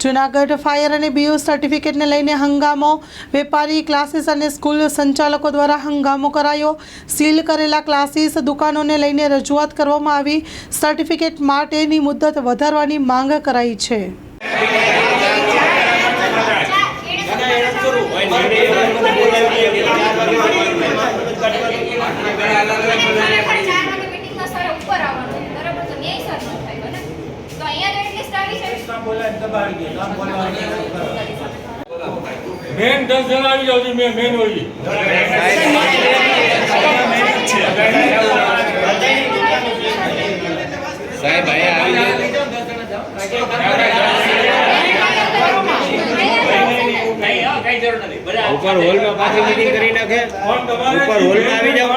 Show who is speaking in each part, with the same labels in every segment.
Speaker 1: Junagadh fire અને BO સર્ટિફિકેટને લઈને હંગામો। વેપારી, ક્લાસીસ અને સ્કૂલ સંચાલકો દ્વારા હંગામો કરાયો। સીલ કરેલા ક્લાસીસ, દુકાનોને લઈને રજૂઆત કરવામાં આવી। સર્ટિફિકેટ માટેની મુદત વધારવાની માંગ કરાઈ છે।
Speaker 2: मेन 10 जन આવી જાવ છે મેન હોય
Speaker 3: સાહેબ ભાઈ આવી જાવ ઉપર હોલમાં પાછી મીટિંગ કરી નાખે ઉપર હોલમાં આવી જાવ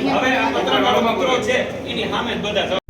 Speaker 2: હવે આ પત્રકારોમાં કરો છે એની સામે બધા